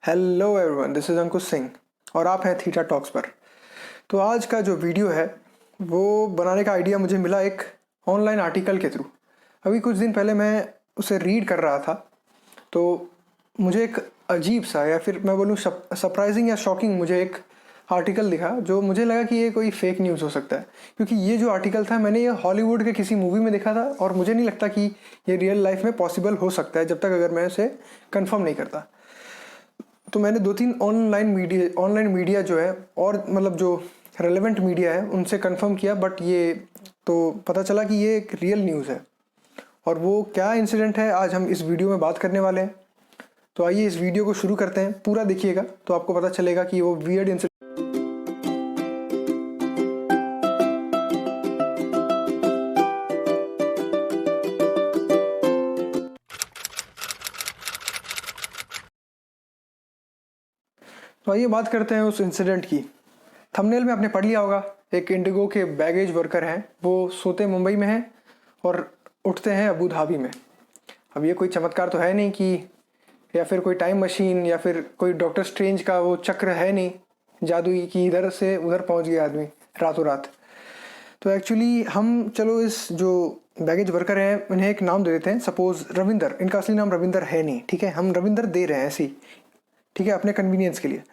Hello everyone, this is अंकुश सिंह और आप हैं थीटा टॉक्स पर। तो आज का जो वीडियो है वो बनाने का आइडिया मुझे मिला एक ऑनलाइन आर्टिकल के थ्रू। अभी कुछ दिन पहले मैं उसे रीड कर रहा था तो मुझे एक अजीब सा या फिर मैं बोलूँ सरप्राइजिंग या शॉकिंग मुझे एक आर्टिकल दिखा जो मुझे लगा कि ये कोई फेक न्यूज़ हो सकता है, क्योंकि ये जो आर्टिकल था मैंने ये हॉलीवुड के किसी मूवी में देखा था और मुझे नहीं लगता कि ये रियल लाइफ में पॉसिबल हो सकता है जब तक अगर मैं उसे कंफर्म नहीं करता। तो मैंने दो तीन ऑनलाइन मीडिया जो है और मतलब जो रेलेवेंट मीडिया है उनसे कंफर्म किया, बट ये तो पता चला कि ये एक रियल न्यूज़ है। और वो क्या इंसिडेंट है आज हम इस वीडियो में बात करने वाले हैं। तो आइए इस वीडियो को शुरू करते हैं, पूरा देखिएगा तो आपको पता चलेगा कि वो वियर्ड इंसिडेंट। तो आइए बात करते हैं उस इंसिडेंट की। थंबनेल में आपने पढ़ लिया होगा, एक इंडिगो के बैगेज वर्कर हैं, वो सोते मुंबई में हैं और उठते हैं अबू धाबी में। अब ये कोई चमत्कार तो है नहीं कि या फिर कोई टाइम मशीन या फिर कोई डॉक्टर स्ट्रेंज का वो चक्र है नहीं जादुई कि इधर से उधर पहुंच गया आदमी रातों रात। तो एक्चुअली हम चलो इस जो बैगेज वर्कर हैं इन्हें एक नाम दे देते हैं, सपोज रविंदर। इनका असली नाम रविंदर है नहीं, ठीक है, हम रविंदर दे रहे हैं ऐसे ही, ठीक है, अपने कन्वीनियंस के लिए।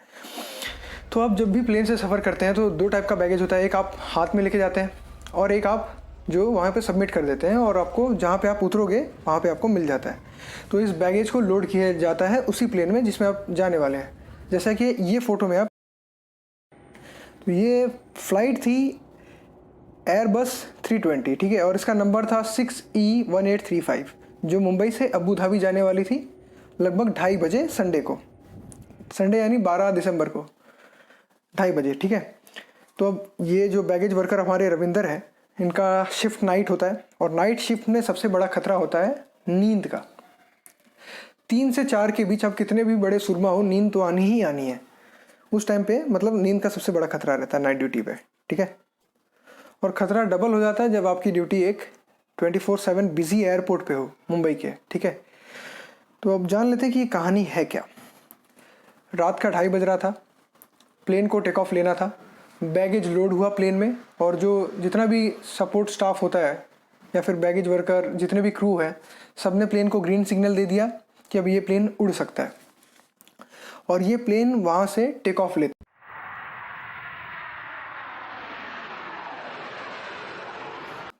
तो आप जब भी प्लेन से सफ़र करते हैं तो दो टाइप का बैगेज होता है, एक आप हाथ में लेके जाते हैं और एक आप जो वहाँ पे सबमिट कर देते हैं और आपको जहाँ पे आप उतरोगे वहाँ पे आपको मिल जाता है। तो इस बैगेज को लोड किया जाता है उसी प्लेन में जिसमें आप जाने वाले हैं। जैसा कि ये फ़ोटो में आप, तो ये फ़्लाइट थी एयरबस 320, ठीक है, और इसका नंबर था 6E1835 जो मुंबई से अबू धाबी जाने वाली थी लगभग 2:30 बजे संडे को, संडे यानी 12 दिसंबर को 2:30 बजे, ठीक है। तो अब ये जो बैगेज वर्कर हमारे रविंदर हैं, इनका शिफ्ट नाइट होता है और नाइट शिफ्ट में सबसे बड़ा खतरा होता है नींद का। 3 से 4 के बीच आप कितने भी बड़े सुरमा हो, नींद तो आनी ही आनी है उस टाइम पे। मतलब नींद का सबसे बड़ा खतरा रहता है नाइट ड्यूटी पे, ठीक है। और ख़तरा डबल हो जाता है जब आपकी ड्यूटी एक 24/7 बिजी एयरपोर्ट पे हो मुंबई के, ठीक है। तो अब जान लेते हैं कि ये कहानी है क्या। रात का 2:30 बज रहा था, प्लेन को टेक ऑफ लेना था, बैगेज लोड हुआ प्लेन में और जो जितना भी सपोर्ट स्टाफ होता है या फिर बैगेज वर्कर जितने भी क्रू है सब ने प्लेन को ग्रीन सिग्नल दे दिया कि अब ये प्लेन उड़ सकता है और ये प्लेन वहाँ से टेक ऑफ लेता।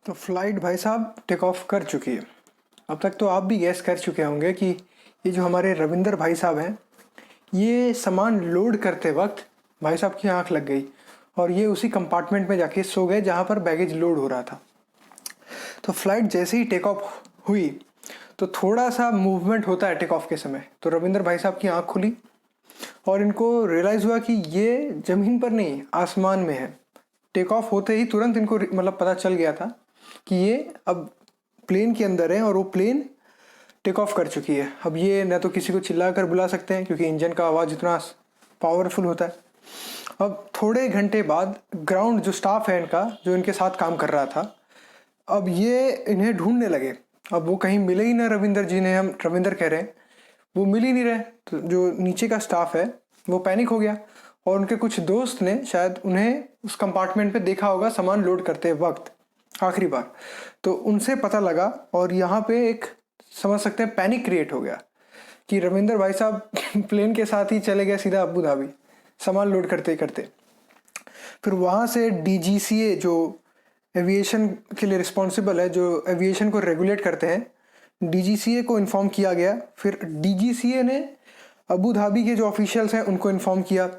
तो फ्लाइट भाई साहब टेक ऑफ कर चुकी है। अब तक तो आप भी गैस कर चुके होंगे कि ये जो हमारे रविंदर भाई साहब हैं, ये सामान लोड करते वक्त भाई साहब की आंख लग गई और ये उसी कंपार्टमेंट में जाके सो गए जहाँ पर बैगेज लोड हो रहा था। तो फ्लाइट जैसे ही टेक ऑफ हुई तो थोड़ा सा मूवमेंट होता है टेक ऑफ के समय, तो रविंदर भाई साहब की आंख खुली और इनको रियलाइज़ हुआ कि ये ज़मीन पर नहीं आसमान में है। टेक ऑफ होते ही तुरंत इनको मतलब पता चल गया था कि ये अब प्लेन के अंदर है और वो प्लेन टेक ऑफ कर चुकी है। अब ये न तो किसी को चिल्ला कर बुला सकते हैं क्योंकि इंजन का आवाज़ इतना पावरफुल होता है। अब थोड़े घंटे बाद ग्राउंड जो स्टाफ है इनका, जो इनके साथ काम कर रहा था, अब ये इन्हें ढूंढने लगे। अब वो कहीं मिले ही ना, रविंदर जी ने, हम रविंदर कह रहे हैं, वो मिल ही नहीं रहे। तो जो नीचे का स्टाफ है वो पैनिक हो गया और उनके कुछ दोस्त ने शायद उन्हें उस कंपार्टमेंट पे देखा होगा सामान लोड करते वक्त आखिरी बार, तो उनसे पता लगा और यहाँ पे एक समझ सकते हैं पैनिक क्रिएट हो गया कि रविंदर भाई साहब प्लेन के साथ ही चले गए सीधा अबू धाबी सामान लोड करते करते। फिर वहाँ से DGCA जो एविएशन के लिए रिस्पॉन्सिबल है, जो एविएशन को रेगुलेट करते हैं, DGCA को इन्फॉर्म किया गया। फिर DGCA ने अबू धाबी के जो ऑफिशियल्स हैं उनको इन्फॉर्म किया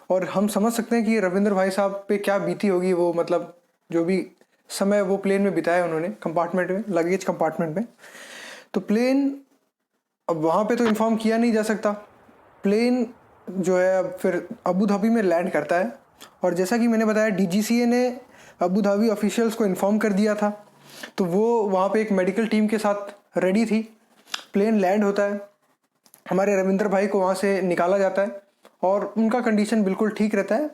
और हम समझ सकते हैं कि रविंदर भाई साहब पे क्या बीती होगी। वो मतलब जो भी समय वो प्लेन में बिताया उन्होंने कंपार्टमेंट में, लगेज कंपार्टमेंट में। तो प्लेन अब वहाँ पे तो इन्फॉर्म किया नहीं जा सकता। प्लेन जो है अब फिर अबू धाबी में लैंड करता है और जैसा कि मैंने बताया DGCA ने अबू धाबी ऑफिशियल्स को इन्फॉर्म कर दिया था, तो वो वहाँ पे एक मेडिकल टीम के साथ रेडी थी। प्लेन लैंड होता है, हमारे रविंदर भाई को वहाँ से निकाला जाता है और उनका कंडीशन बिल्कुल ठीक रहता है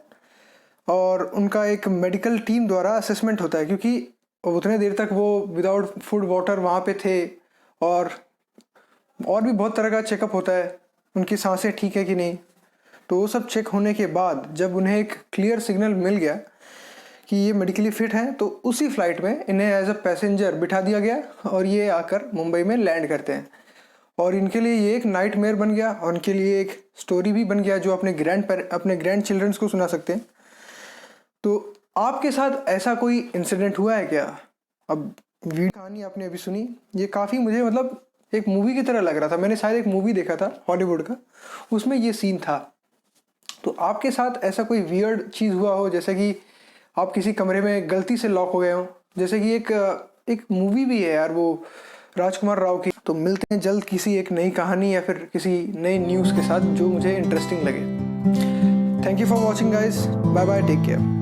और उनका एक मेडिकल टीम द्वारा असेसमेंट होता है, क्योंकि उतने देर तक वो विदाउट फूड वाटर वहाँ पे थे और भी बहुत तरह का चेकअप होता है उनकी सांसें ठीक है कि नहीं। तो वो सब चेक होने के बाद जब उन्हें एक क्लियर सिग्नल मिल गया कि ये मेडिकली फिट है, तो उसी फ्लाइट में इन्हें एज अ पैसेंजर बिठा दिया गया और ये आकर मुंबई में लैंड करते हैं। और इनके लिए ये एक नाइटमेयर बन गया और उनके लिए एक स्टोरी भी बन गया जो अपने ग्रैंड चिल्ड्रंस को सुना सकते हैं। तो आपके साथ ऐसा कोई इंसिडेंट हुआ है क्या? अब वीडियो कहानी आपने अभी सुनी, ये काफ़ी मुझे मतलब एक मूवी की तरह लग रहा था। मैंने शायद एक मूवी देखा था हॉलीवुड का, उसमें ये सीन था। तो आपके साथ ऐसा कोई वियर्ड चीज़ हुआ हो, जैसे कि आप किसी कमरे में गलती से लॉक हो गए हो, जैसे कि एक मूवी भी है यार, वो राजकुमार राव की। तो मिलते हैं जल्द किसी एक नई कहानी या फिर किसी नई न्यूज़ के साथ जो मुझे इंटरेस्टिंग लगे। Thank you for watching guys, bye bye, take care.